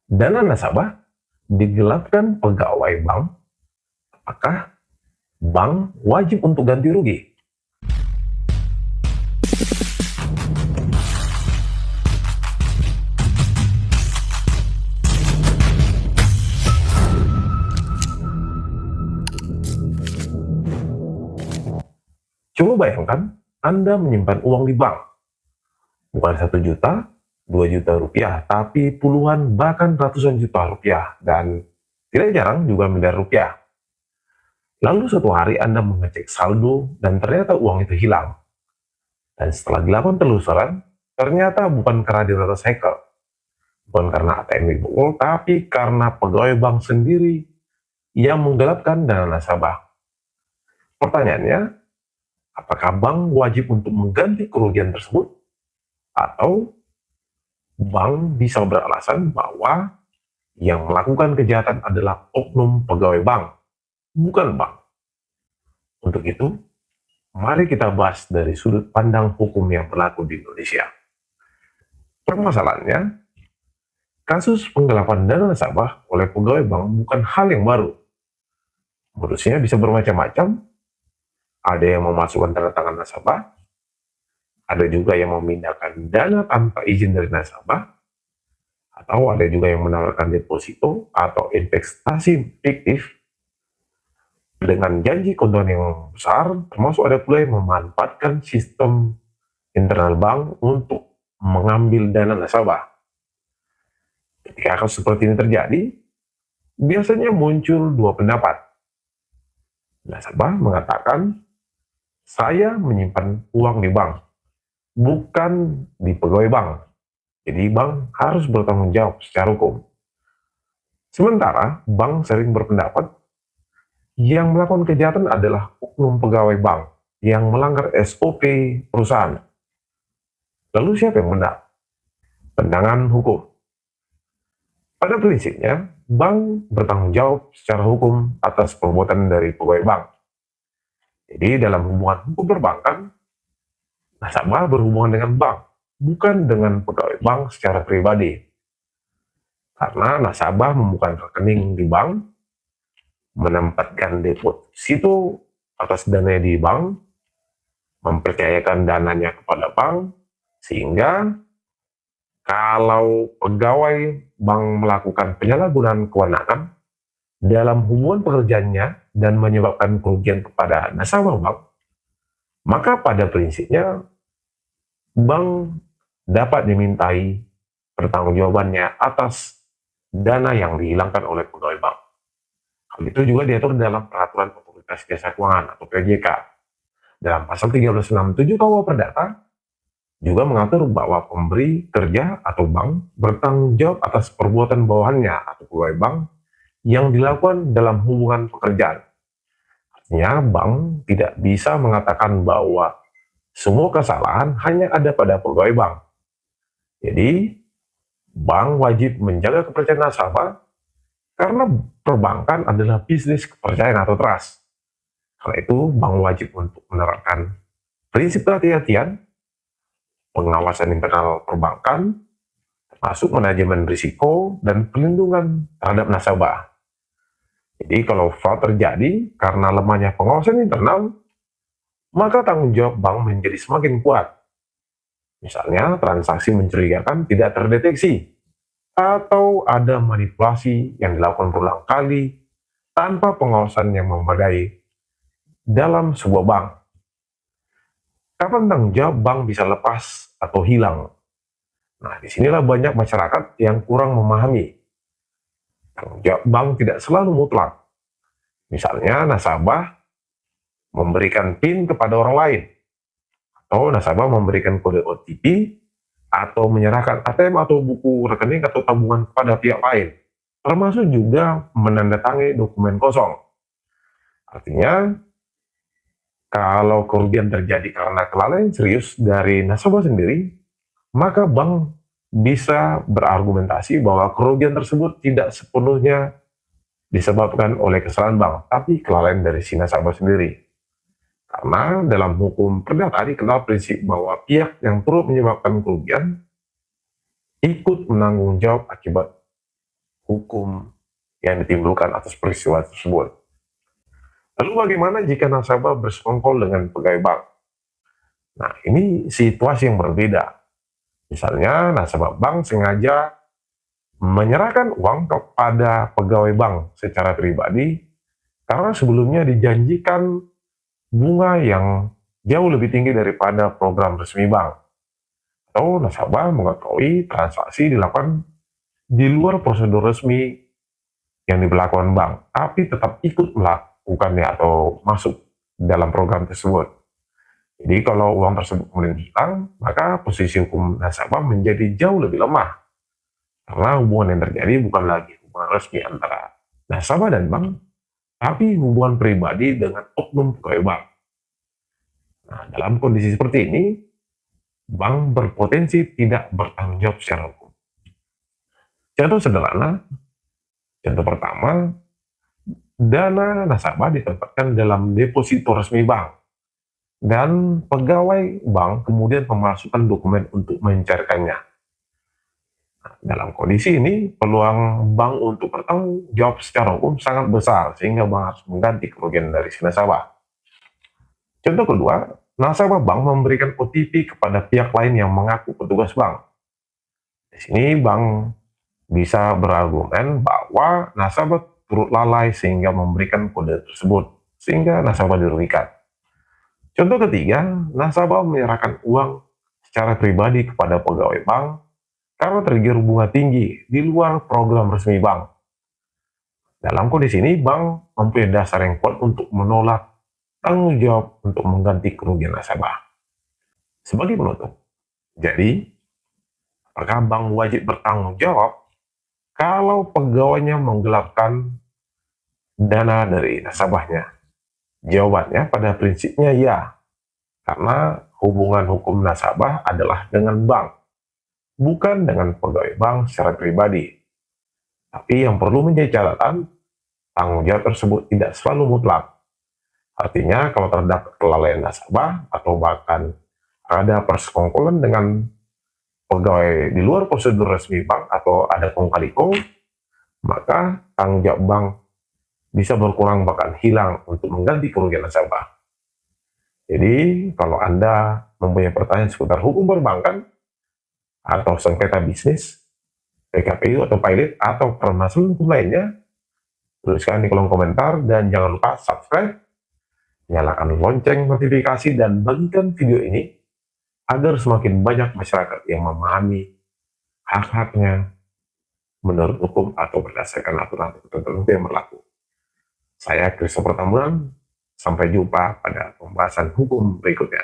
Dana nasabah digelapkan pegawai bank, apakah bank wajib untuk ganti rugi? Coba bayangkan Anda menyimpan uang di bank, bukan 1 juta, 2 juta rupiah, tapi puluhan bahkan ratusan juta rupiah, dan tidak jarang juga miliar rupiah. Lalu suatu hari Anda mengecek saldo dan ternyata uang itu hilang. Dan setelah dilakukan telusuran, ternyata bukan karena di segel, bukan karena ATM dibobol, tapi karena pegawai bank sendiri yang menggelapkan dana nasabah. Pertanyaannya, apakah bank wajib untuk mengganti kerugian tersebut? Atau bank bisa beralasan bahwa yang melakukan kejahatan adalah oknum pegawai bank, bukan bank. Untuk itu, mari kita bahas dari sudut pandang hukum yang berlaku di Indonesia. Permasalahannya, kasus penggelapan dana nasabah oleh pegawai bank bukan hal yang baru. Modusnya bisa bermacam-macam. Ada yang memasukkan tanda tangan nasabah, ada juga yang memindahkan dana tanpa izin dari nasabah, atau ada juga yang menawarkan deposito atau investasi fiktif dengan janji keuntungan yang besar, termasuk ada pula yang memanfaatkan sistem internal bank untuk mengambil dana nasabah. Ketika kasus seperti ini terjadi, biasanya muncul dua pendapat. Nasabah mengatakan, saya menyimpan uang di bank, bukan di pegawai bank. Jadi bank harus bertanggung jawab secara hukum. Sementara bank sering berpendapat yang melakukan kejahatan adalah oknum pegawai bank yang melanggar SOP perusahaan. Lalu siapa yang benar? Pandangan hukum. Pada prinsipnya, bank bertanggung jawab secara hukum atas perbuatan dari pegawai bank. Jadi dalam hubungan hukum perbankan, nasabah berhubungan dengan bank, bukan dengan pegawai bank secara pribadi. Karena nasabah membuka rekening di bank, menempatkan deposito atas dana di bank, mempercayakan dananya kepada bank, sehingga kalau pegawai bank melakukan penyalahgunaan kewenangan dalam hubungan pekerjaannya dan menyebabkan kerugian kepada nasabah bank, maka pada prinsipnya bank dapat dimintai pertanggungjawabannya atas dana yang dihilangkan oleh pegawai bank. Hal itu juga diatur dalam Peraturan Otoritas Jasa Keuangan atau PJK. Dalam pasal 1367 KUH Perdata juga mengatur bahwa pemberi kerja atau bank bertanggung jawab atas perbuatan bawahannya atau pegawai bank yang dilakukan dalam hubungan pekerjaan. Artinya, bank tidak bisa mengatakan bahwa semua kesalahan hanya ada pada pegawai bank. Jadi, bank wajib menjaga kepercayaan nasabah karena perbankan adalah bisnis kepercayaan atau trust. Karena itu, bank wajib untuk menerapkan prinsip kehati-hatian, pengawasan internal perbankan, termasuk manajemen risiko dan perlindungan terhadap nasabah. Jadi kalau fraud terjadi karena lemahnya pengawasan internal, maka tanggung jawab bank menjadi semakin kuat. Misalnya transaksi mencurigakan tidak terdeteksi, atau ada manipulasi yang dilakukan berulang kali tanpa pengawasan yang memadai dalam sebuah bank. Kapan tanggung jawab bank bisa lepas atau hilang? Nah, disinilah banyak masyarakat yang kurang memahami. Tanggung jawab bank tidak selalu mutlak. Misalnya nasabah memberikan PIN kepada orang lain, atau nasabah memberikan kode OTP, atau menyerahkan ATM atau buku rekening atau tabungan kepada pihak lain, termasuk juga menandatangani dokumen kosong. Artinya, kalau kerugian terjadi karena kelalaian serius dari nasabah sendiri, maka bank bisa berargumentasi bahwa kerugian tersebut tidak sepenuhnya disebabkan oleh kesalahan bank, tapi kelalaian dari si nasabah sendiri. Karena dalam hukum perdata dikenal prinsip bahwa pihak yang turut menyebabkan kerugian ikut menanggung jawab akibat hukum yang ditimbulkan atas peristiwa tersebut. Lalu bagaimana jika nasabah bersekongkol dengan pegawai bank? Nah, ini situasi yang berbeda. Misalnya, nasabah bank sengaja menyerahkan uang kepada pegawai bank secara pribadi karena sebelumnya dijanjikan bunga yang jauh lebih tinggi daripada program resmi bank. Atau nasabah mengetahui transaksi dilakukan di luar prosedur resmi yang diberlakukan bank, tapi tetap ikut melakukannya atau masuk dalam program tersebut. Jadi kalau uang tersebut kemudian hilang, maka posisi hukum nasabah menjadi jauh lebih lemah. Karena hubungan yang terjadi bukan lagi hubungan resmi antara nasabah dan bank, tapi hubungan pribadi dengan oknum pegawai bank. Nah, dalam kondisi seperti ini, bank berpotensi tidak bertanggung jawab secara hukum. Contoh sederhana, contoh pertama, dana nasabah ditempatkan dalam deposito resmi bank, dan pegawai bank kemudian memasukkan dokumen untuk mencairkannya. Dalam kondisi ini, peluang bank untuk bertanggung jawab secara hukum sangat besar, sehingga bank harus mengganti kerugian dari si nasabah. Contoh kedua, nasabah bank memberikan OTP kepada pihak lain yang mengaku petugas bank. Di sini bank bisa berargumen bahwa nasabah turut lalai sehingga memberikan kode tersebut, sehingga nasabah dirugikan. Contoh ketiga, nasabah menyerahkan uang secara pribadi kepada pegawai bank karena tergiur bunga tinggi di luar program resmi bank. Dalam kondisi ini, bank mempunyai dasar yang kuat untuk menolak tanggung jawab untuk mengganti kerugian nasabah. Sebagai penutup, jadi, apakah bank wajib bertanggung jawab kalau pegawainya menggelapkan dana dari nasabahnya? Jawabannya pada prinsipnya ya, karena hubungan hukum nasabah adalah dengan bank, bukan dengan pegawai bank secara pribadi. Tapi yang perlu menjadi catatan, tanggung jawab tersebut tidak selalu mutlak. Artinya kalau terdapat kelalaian nasabah atau bahkan ada persekongkolan dengan pegawai di luar prosedur resmi bank atau ada kong kali kong, maka tanggung jawab bank bisa berkurang bahkan hilang untuk mengganti kerugian nasabah. Jadi kalau Anda mempunyai pertanyaan seputar hukum perbankan atau sengketa bisnis, PKPU atau pilot atau permasalahan hukum lainnya, tuliskan di kolom komentar dan jangan lupa subscribe, nyalakan lonceng notifikasi dan bagikan video ini agar semakin banyak masyarakat yang memahami hak-haknya menurut hukum atau berdasarkan aturan tertentu yang berlaku. Saya Christopher Tambunan, sampai jumpa pada pembahasan hukum berikutnya.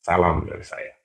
Salam dari saya.